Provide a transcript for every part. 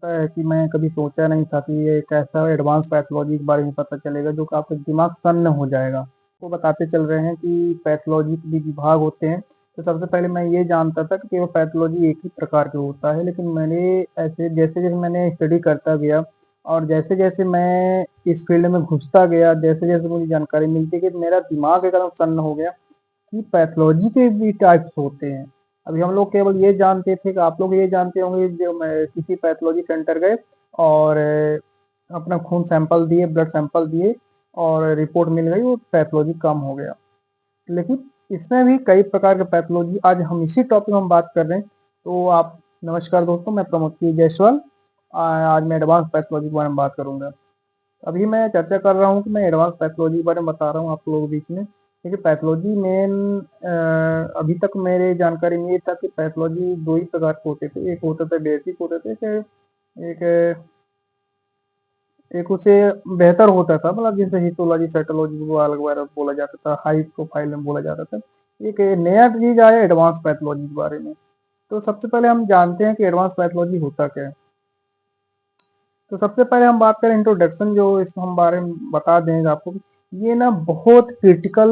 होता है कि मैं कभी सोचा नहीं था कि ये एक ऐसा एडवांस पैथोलॉजी के बारे में पता चलेगा जो कि आपका दिमाग सन्न हो जाएगा। वो बताते चल रहे हैं कि पैथोलॉजी के भी विभाग होते हैं। तो सबसे पहले मैं ये जानता था कि केवल पैथोलॉजी एक ही प्रकार के होता है, लेकिन मैंने ऐसे जैसे-जैसे मैंने स्टडी करता गया और जैसे-जैसे मैं इस फील्ड में घुसता गया, जैसे-जैसे मुझे जानकारी मिलती गई, मेरा दिमाग एकदम सन्न हो गया कि पैथोलॉजी के भी टाइप्स होते हैं। अभी हम लोग केवल ये जानते थे कि आप लोग ये जानते होंगे जो मैं किसी पैथोलॉजी सेंटर गए और अपना खून सैंपल दिए, ब्लड सैंपल दिए और रिपोर्ट मिल गई, वो पैथोलॉजी कम हो गया। लेकिन इसमें भी कई प्रकार के पैथोलॉजी, आज हम इसी टॉपिक में हम बात कर रहे हैं। तो आप नमस्कार दोस्तों, मैं प्रमोद जायसवाल। आज मैं एडवांस पैथोलॉजी के बारे में बात करूंगा। अभी मैं चर्चा कर रहा हूँ कि मैं एडवांस पैथोलॉजी के बारे में बता रहा हूँ आप लोगों के बीच में। देखिए पैथोलॉजी मेन अभी तक मेरे जानकारी में ये था कि पैथोलॉजी दो ही प्रकार के होते थे। एक होता था बेसिक होते थे, एक एक उसे बेहतर होता था, मतलब जैसे हिस्टोलॉजी साइटोलॉजी को अलग वगैरह बोला जाता था, हाई प्रोफाइल में बोला जाता था। एक नया चीज आया एडवांस पैथोलॉजी के बारे में। तो सबसे पहले हम जानते हैं कि एडवांस पैथोलॉजी होता क्या है। तो सबसे पहले हम बात करें इंट्रोडक्शन, जो इसको हम बारे में बता देंगे आपको। ये ना बहुत क्रिटिकल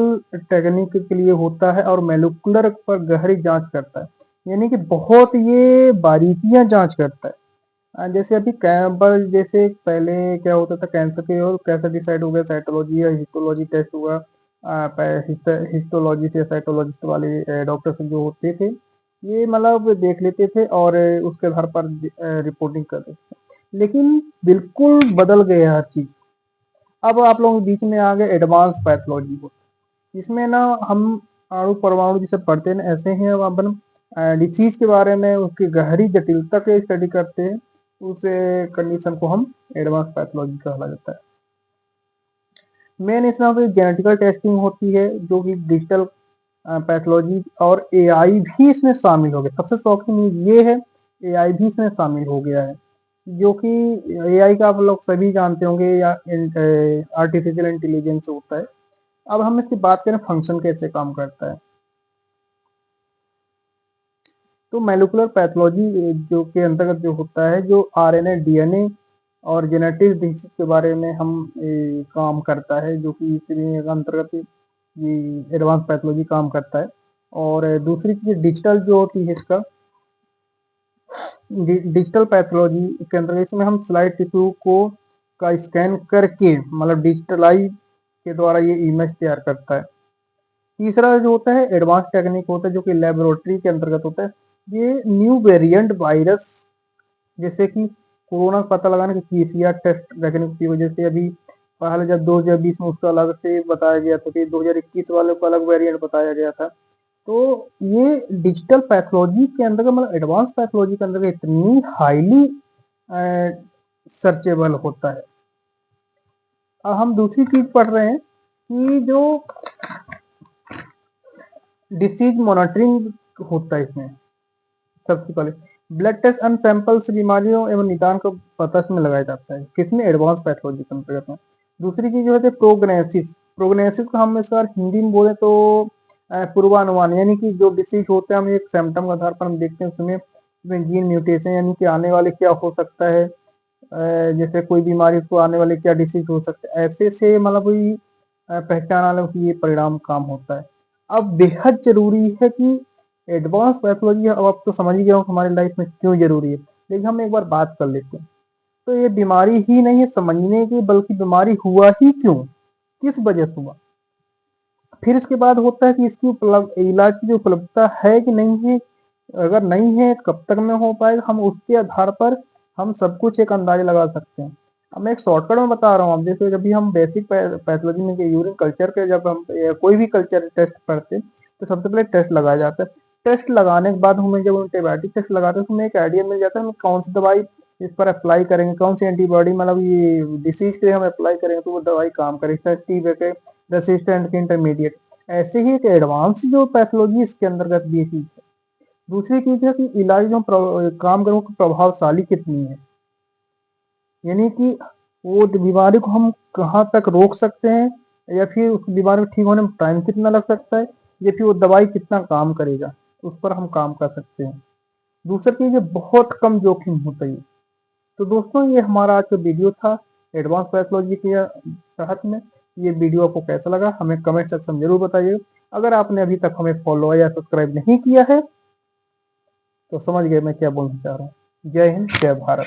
टेक्निक के लिए होता है और मोलिकुलर पर गहरी जांच करता है, यानी कि बहुत ये बारीकियां जांच करता है। जैसे अभी कैंपर, जैसे पहले क्या होता था कैंसर के, और कैंसर डिसाइड हो गया, साइटोलॉजी या हिस्टोलॉजी टेस्ट हुआ। हिस्टोलॉजी से साइटोलॉजिस्ट वाले डॉक्टर जो होते थे, ये मतलब देख लेते थे और उसके आधार पर रिपोर्टिंग करते थे। लेकिन बिल्कुल बदल गया हर चीज। अब आप लोगों के बीच में आ गए एडवांस पैथोलॉजी को। इसमें ना हम अणु परमाणु जिसे पढ़ते हैं ना, ऐसे ही अब अपन डिसीज के बारे में उसकी गहरी जटिलता के स्टडी करते हैं। उस कंडीशन को हम एडवांस पैथोलॉजी कहा जाता है। मेन इसमें फिर जेनेटिकल टेस्टिंग होती है, जो कि डिजिटल पैथोलॉजी, और एआई भी इसमें शामिल हो गया। सबसे शौकीन न्यूज ये है, एआई भी इसमें शामिल हो गया है। जो कि एआई का आप लोग सभी जानते होंगे, या आर्टिफिशियल इंटेलिजेंस होता है। अब हम इसकी बात करें फंक्शन कैसे काम करता है। तो मोलिकुलर पैथोलॉजी जो के अंतर्गत जो होता है, जो आरएनए, डीएनए और जेनेटिक डिसीज के बारे में हम काम करता है, जो कि इसके अंतर्गत ये एडवांस पैथोलॉजी काम करता है। और दूसरी चीज डिजिटल जो होती है इसका, डिजिटल पैथोलॉजी के अंतर्गत इसमें हम स्लाइड टिश्यू को का स्कैन करके, मतलब डिजिटलाइज के द्वारा ये इमेज तैयार करता है। तीसरा जो होता है एडवांस टेक्निक होता है, जो कि लेबोरेटरी के अंतर्गत होता है। ये न्यू वेरिएंट वायरस, जैसे कि कोरोना का पता लगाने के पीसीआर टेस्ट टेक्निक की वजह से, अभी पहले जब 2020 में उसका अलग से बताया गया था, कि 2021 वाले को अलग वेरिएंट बताया गया था। तो ये डिजिटल पैथोलॉजी के अंदर, मतलब एडवांस पैथोलॉजी के अंदर इतनी हाईली सर्चेबल होता है। अब हम दूसरी चीज पढ़ रहे हैं कि जो डिसीज मॉनिटरिंग होता है इसमें। सबसे पहले ब्लड टेस्ट एंड सैंपल से बीमारियों एवं निदान को पता में लगाया जाता है, किसमें एडवांस पैथोलॉजी के अंतर्गत में। दूसरी चीज जो है प्रोग्नोसिस। प्रोग्नोसिस को हम इस बार हिंदी में बोले तो पूर्वानुमान, यानी कि जो डिसीज होते हैं हम एक सिम्टम के आधार पर हम देखते हैं उसमें जीन म्यूटेशन, यानी कि आने वाले क्या हो सकता है, जैसे कोई बीमारी को आने वाले क्या डिसीज हो सकता है, ऐसे से मतलब कोई पहचान आने की ये परिणाम काम होता है। अब बेहद जरूरी है कि एडवांस पैथोलॉजी, अब आप तो समझ ही गए हो हमारी लाइफ में क्यों जरूरी है, लेकिन हम एक बार बात कर लेते हैं। तो ये बीमारी ही नहीं है समझने की, बल्कि बीमारी हुआ ही क्यों, किस वजह से हुआ। फिर इसके बाद होता है कि इसकी उपलब्ध इलाज की जो उपलब्धता है कि नहीं है। अगर नहीं है कब तक में हो पाएगा, हम उसके आधार पर हम सब कुछ एक अंदाजा लगा सकते हैं। अब मैं एक शॉर्टकट में बता रहा हूँ। अब जैसे जब भी हम बेसिक पैथोलॉजी में यूरिन कल्चर के, जब हम कोई भी कल्चर टेस्ट करते हैं, तो सबसे पहले टेस्ट लगाया जाता है। टेस्ट लगाने के बाद हमें जब एंटीबायोटिक टेस्ट लगाते हैं तो हमें एक आइडिया मिल जाता है हम कौन सी दवाई इस पर अप्लाई करेंगे, कौन सी एंटीबॉडी, मतलब ये डिसीज के लिए हम अप्लाई करेंगे तो वो दवाई काम करेगी, एक्टिव है, रेसिस्टेंट के इंटरमीडिएट। ऐसे ही एक एडवांस जो पैथोलॉजी इसके अंतर्गत भी ये चीज है। दूसरी चीज है कि इलाज में काम करें की प्रभावशाली कितनी है, यानी कि वो बीमारी को हम कहाँ तक रोक सकते हैं, या फिर उस बीमारी को ठीक होने में टाइम कितना लग सकता है, या फिर वो दवाई कितना काम करेगा, उस पर हम काम कर सकते हैं। दूसरी चीज है बहुत कम जोखिम होता है। तो दोस्तों ये हमारा आज का वीडियो था एडवांस पैथोलॉजी के तहत में। ये वीडियो आपको कैसा लगा हमें कमेंट सेक्शन में जरूर बताइए। अगर आपने अभी तक हमें फॉलो या सब्सक्राइब नहीं किया है तो समझ गए मैं क्या बोलना चाह रहा हूँ। जय हिंद, जय भारत।